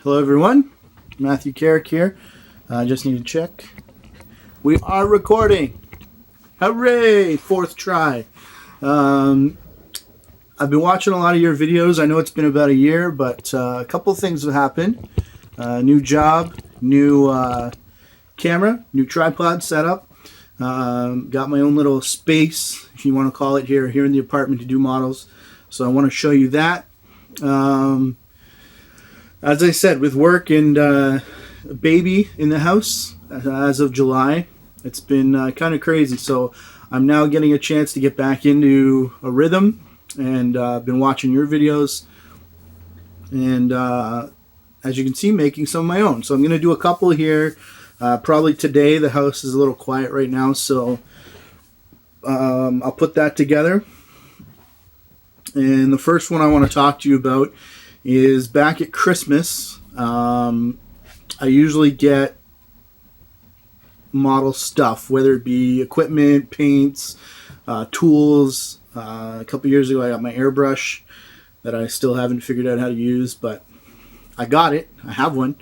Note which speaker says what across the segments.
Speaker 1: Hello everyone, Matthew Carrick here. I just need to check. We are recording. Hooray! Fourth try. I've been watching a lot of your videos. I know it's been about a year, but a couple things have happened. New job, new camera, new tripod setup. Got my own little space, if you want to call it, here in the apartment to do models. So I want to show you that. As I said, with work and a baby in the house as of July, it's been kind of crazy. So I'm now getting a chance to get back into a rhythm, and I've been watching your videos, and as you can see, making some of my own. So I'm going to do a couple here. Probably today. The house is a little quiet right now, so I'll put that together. And the first one I want to talk to you about is back at Christmas. I usually get model stuff, whether it be equipment, paints, tools. A couple years ago I got my airbrush that I still haven't figured out how to use, but I got it. I have one.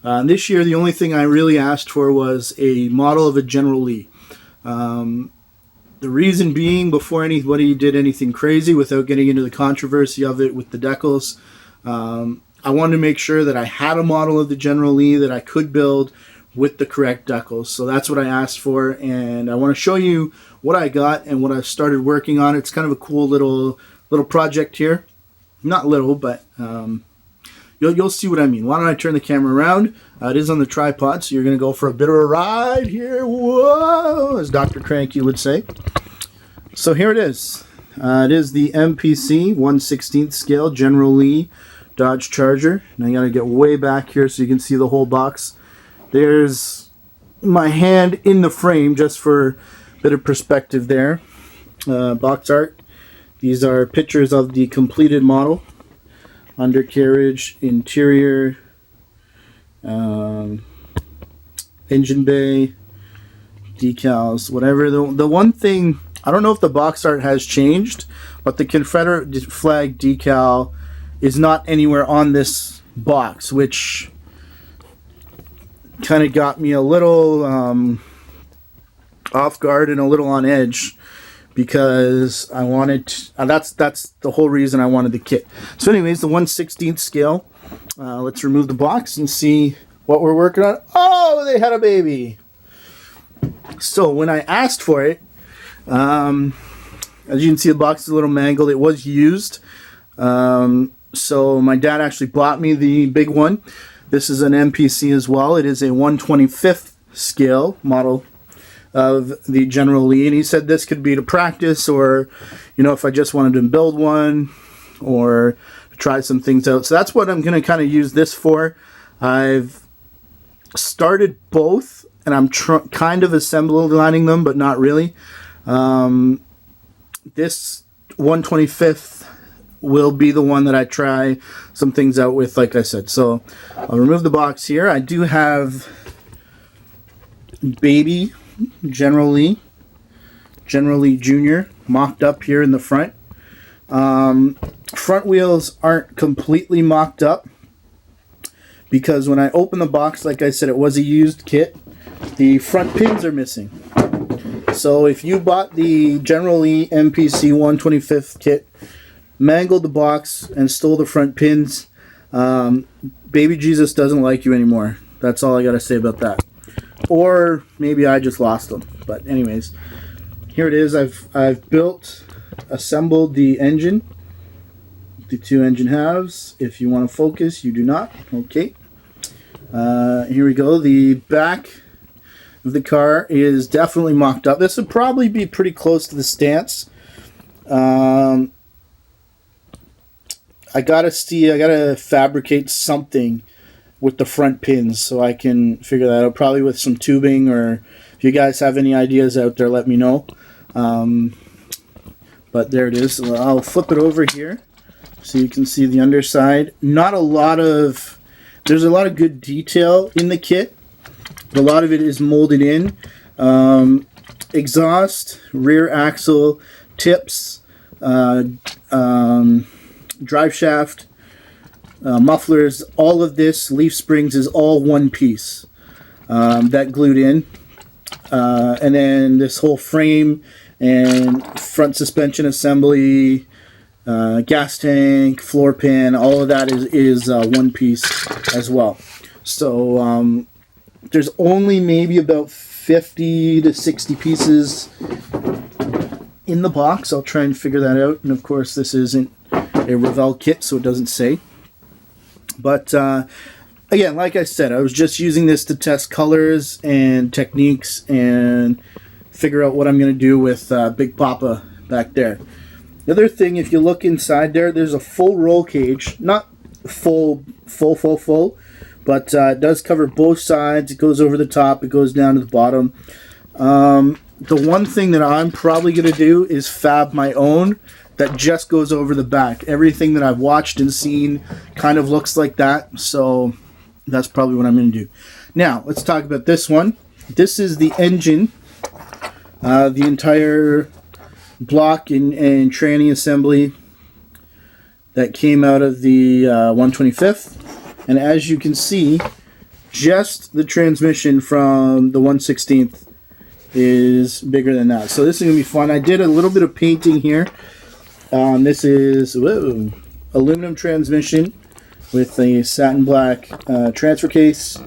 Speaker 1: This year the only thing I really asked for was a model of a General Lee. The reason being, before anybody did anything crazy, without getting into the controversy of it with the decals, I wanted to make sure that I had a model of the General Lee that I could build with the correct decals. So that's what I asked for, and I want to show you what I got and what I've started working on. It's kind of a cool little project here. Not little, but you'll see what I mean. Why don't I turn the camera around? It is on the tripod, so you're going to go for a bit of a ride here. Whoa, as Dr. Cranky would say. So here it is. It is the MPC 1/16 scale General Lee Dodge Charger. And I got to get way back here so you can see the whole box. There's my hand in the frame, just for a bit of perspective there. Box art. These are pictures of the completed model. Undercarriage, interior, engine bay, decals, whatever. The one thing, I don't know if the box art has changed, but the Confederate flag decal is not anywhere on this box, which kind of got me a little off guard and a little on edge, because I wanted to, that's the whole reason I wanted the kit. So anyways, the 1/16 scale. Let's remove the box and see what we're working on. Oh, they had a baby. So when I asked for it, as you can see, the box is a little mangled. It was used. So my dad actually bought me the big one. This is an MPC as well. It is a 1/25th scale model of the General Lee, and he said this could be to practice, or if I just wanted to build one or try some things out. So that's what I'm going to kind of use this for. I've started both, and I'm kind of assembling them, but not really. This 1/25th will be the one that I try some things out with, like I said. So I'll remove the box here. I do have baby General Lee Jr. mocked up here in the front. Front wheels aren't completely mocked up, because when I open the box, like I said, it was a used kit. The front pins are missing. So if you bought the General Lee MPC 1/25th kit, mangled the box, and stole the front pins, baby Jesus doesn't like you anymore. That's all I got to say about that. Or maybe I just lost them. But anyways, here it is. I've assembled the engine, the two engine halves. If you want to focus, you do not. Okay. Here we go. The back of the car is definitely mocked up. This would probably be pretty close to the stance. I gotta fabricate something with the front pins so I can figure that out, probably with some tubing, or if you guys have any ideas out there, let me know. But there it is. I'll flip it over here so you can see the underside. There's a lot of good detail in the kit, but a lot of it is molded in. Exhaust, rear axle, tips, drive shaft, mufflers, all of this, leaf springs, is all one piece that glued in. And then this whole frame and front suspension assembly, gas tank, floor pan, all of that is one piece as well. So there's only maybe about 50 to 60 pieces in the box. I'll try and figure that out. And of course, this isn't a Revell kit, so it doesn't say. But again, like I said, I was just using this to test colors and techniques and figure out what I'm going to do with Big Papa back there. The other thing, if you look inside there, there's a full roll cage. Not full, but it does cover both sides. It goes over the top. It goes down to the bottom. The one thing that I'm probably going to do is fab my own that just goes over the back. Everything that I've watched and seen kind of looks like that, so that's probably what I'm going to do. Now, let's talk about this one. This is the engine, the entire block and tranny assembly that came out of the 125th. And as you can see, just the transmission from the 1/16th is bigger than that. So this is going to be fun. I did a little bit of painting here. This is aluminum transmission with a satin black transfer case.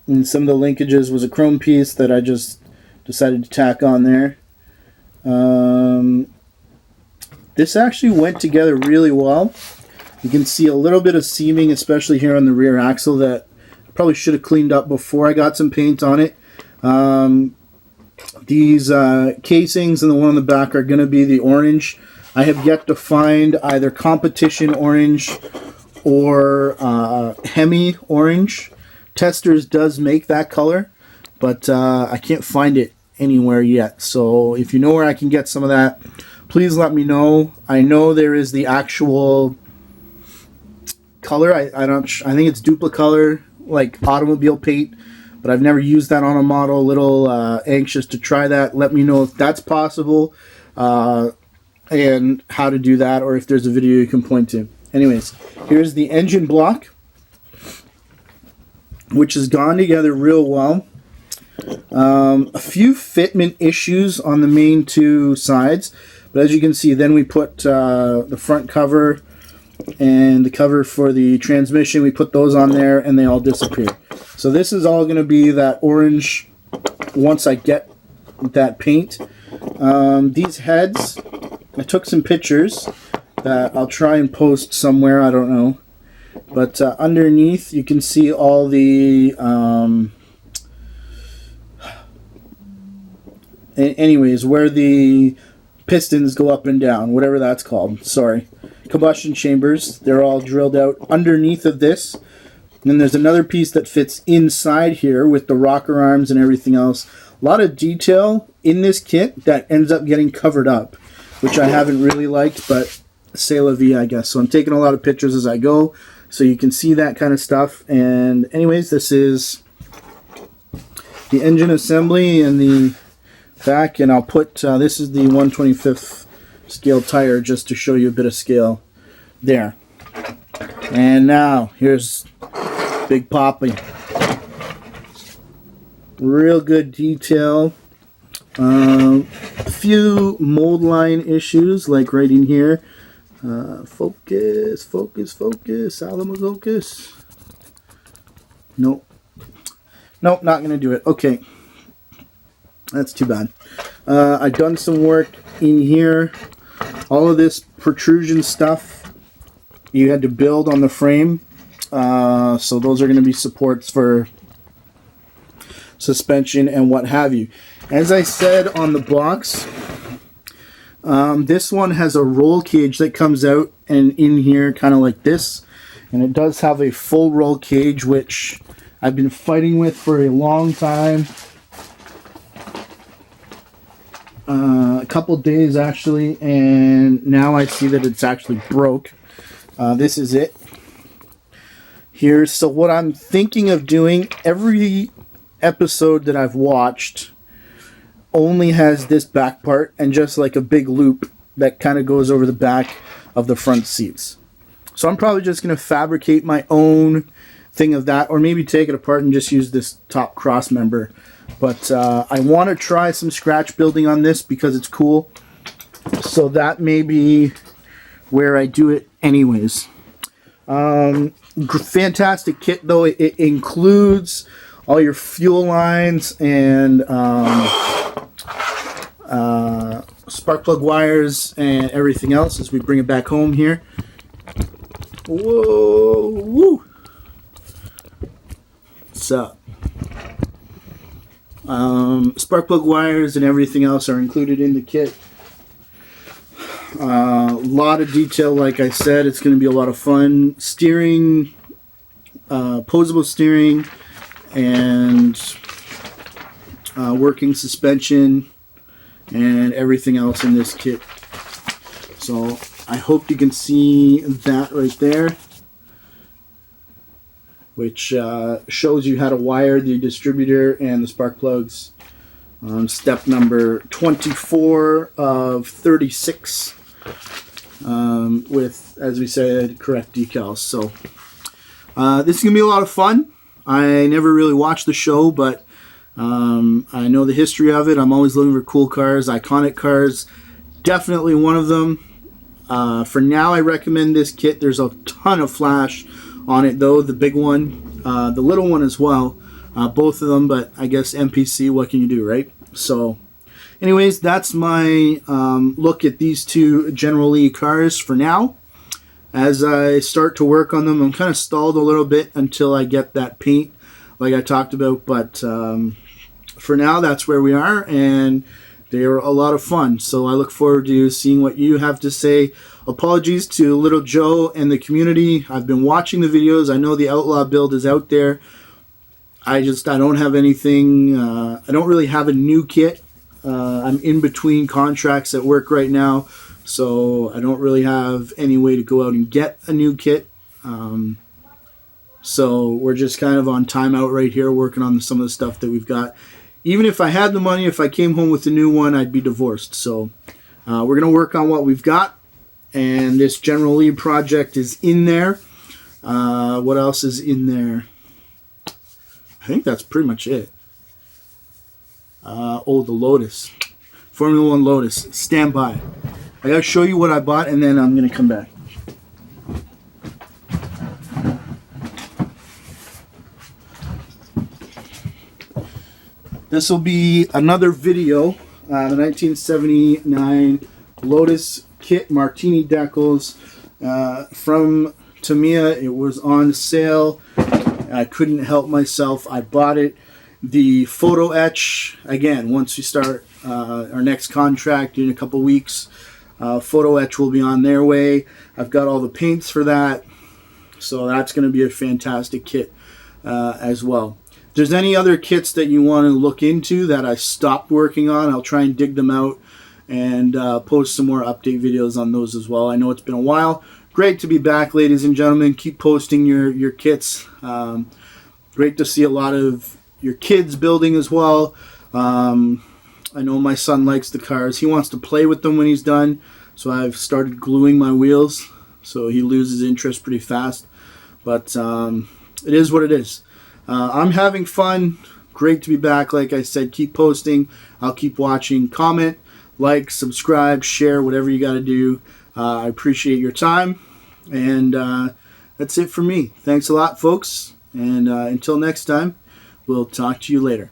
Speaker 1: And some of the linkages was a chrome piece that I just decided to tack on there. This actually went together really well. You can see a little bit of seaming, especially here on the rear axle, that I probably should have cleaned up before I got some paint on it. These casings and the one on the back are going to be the orange. I have yet to find either competition orange or Hemi orange. Testers does make that color, but I can't find it anywhere yet. So if you know where I can get some of that, please let me know. I know there is the actual color. I think it's Duplicolor, like automobile paint, but I've never used that on a model. A little anxious to try that. Let me know if that's possible and how to do that, or if there's a video you can point to. Anyways, here's the engine block, which has gone together real well. A few fitment issues on the main two sides, but as you can see, then we put the front cover and the cover for the transmission. We put those on there and they all disappear. So this is all going to be that orange once I get that paint. These heads, I took some pictures that I'll try and post somewhere, I don't know. But underneath you can see all the anyways, where the pistons go up and down, whatever that's called, sorry. Combustion chambers, they're all drilled out underneath of this. And then there's another piece that fits inside here with the rocker arms and everything else. A lot of detail in this kit that ends up getting covered up, which I haven't really liked, but c'est la vie, I guess. So I'm taking a lot of pictures as I go, so you can see that kind of stuff. And anyways, this is the engine assembly and the back, and I'll put, this is the 1/25th scale tire just to show you a bit of scale there. And now, here's Big Papa. Real good detail. A few mold line issues, like right in here. Focus, Alamo focus. Nope, not going to do it. Okay. That's too bad. I've done some work in here. All of this protrusion stuff you had to build on the frame. So those are going to be supports for suspension and what have you. As I said on the box, this one has a roll cage that comes out and in here kind of like this. And it does have a full roll cage, which I've been fighting with for a long time. A couple days actually, and now I see that it's actually broke. This is it here. So what I'm thinking of doing, every episode that I've watched only has this back part and just like a big loop that kind of goes over the back of the front seats. So I'm probably just going to fabricate my own thing of that, or maybe take it apart and just use this top cross member. But I want to try some scratch building on this because it's cool. So that may be where I do it anyways. Fantastic kit though. It includes all your fuel lines and spark plug wires and everything else as we bring it back home here. Whoa, woo. What's up? Spark plug wires and everything else are included in the kit. A lot of detail, like I said. It's going to be a lot of fun. Steering, posable steering, and working suspension, and everything else in this kit. So I hope you can see that right there, which shows you how to wire the distributor and the spark plugs on step number 24 of 36 with, as we said, correct decals. So this is going to be a lot of fun. I never really watched the show, but I know the history of it. I'm always looking for cool cars, iconic cars. Definitely one of them. For now, I recommend this kit. There's a ton of flash on it, though. The big one, the little one as well. Both of them, but I guess MPC, what can you do, right? So, anyways, that's my look at these two General Lee cars for now. As I start to work on them, I'm kind of stalled a little bit until I get that paint, like I talked about. But for now, that's where we are, and they are a lot of fun. So I look forward to seeing what you have to say. Apologies to Little Joe and the community. I've been watching the videos. I know the Outlaw build is out there. I don't have anything. I don't really have a new kit. I'm in between contracts at work right now, so I don't really have any way to go out and get a new kit. So we're just kind of on timeout right here, working on some of the stuff that we've got. Even if I had the money, if I came home with a new one, I'd be divorced. So we're going to work on what we've got, and this General Lee project is in there. What else is in there? I think that's pretty much it. Oh, the Lotus. Formula One Lotus. Stand by. I gotta show you what I bought, and then I'm gonna come back. This will be another video. The 1979 Lotus kit, Martini decals from Tamiya. It was on sale. I couldn't help myself. I bought it. The photo etch, again, once we start our next contract in a couple weeks, photo etch will be on their way. I've got all the paints for that, so that's going to be a fantastic kit as well. If there's any other kits that you want to look into that I stopped working on, I'll try and dig them out and post some more update videos on those as well. I know it's been a while. Great to be back, ladies and gentlemen. Keep posting your kits. Great to see a lot of your kids building as well. I know my son likes the cars. He wants to play with them when he's done, so I've started gluing my wheels, so he loses interest pretty fast. But it is what it is. I'm having fun. Great to be back. Like I said, keep posting. I'll keep watching. Comment, like, subscribe, share, whatever you got to do. I appreciate your time. And that's it for me. Thanks a lot, folks. And until next time, we'll talk to you later.